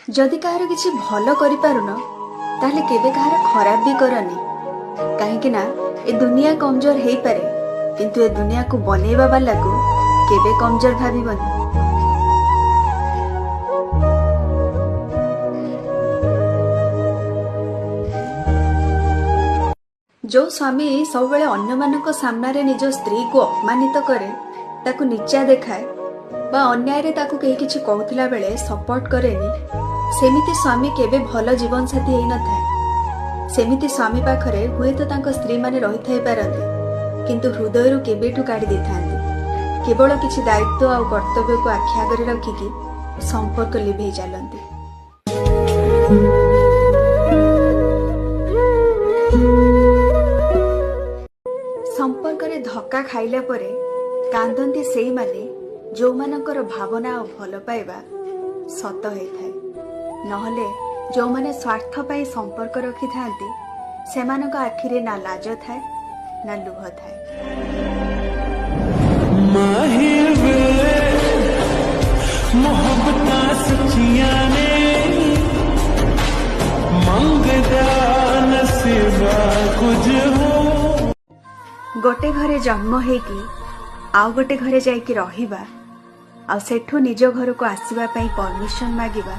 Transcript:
जदि कहार किछि भल करि पारुन ताहले केबे कहार खराब भी करनी। कहीं ना ए दुनिया कमजोर हेई पारे किंतु ए दुनिया को बनेबा वाला को केबे कमजोर भाबिबनी। जो स्वामी सब बेले अन्य मानक सामने निज स्त्री को अपमानित करे ताकू नीचा देखाए बा अन्याय रे ताकू कहीं किछि कहूथिला बेले सपोर्ट करेनी सेमिति स्वामी केबे भल जीवन साथी हेई न थाए। सेमिति स्वामी पाखरे हुए तो तांको स्त्री माने रही थाई पारंती किंतु हृदय केबेठू काढ़ी देथांती। केवल किछि दायित्व आ कर्तव्य को आखि आगरे रखिकी संपर्क लिभेई चलंती। संपर्क रे धक्का खाइला परे कांदंती सेई माने जो मानकर भावना और भल पाइबा सत होई थाए। नहले जो माने स्वार्थ पाई संपर्क रखि थांती सेमानक आखिरे ना लाज थाए ना लुह थाए। गोटे घरे जन्म हेकी आउ गोटे घरे जाइकी रहिबा आ सेठू निज घर को आसीबा पई परमिशन मागिबा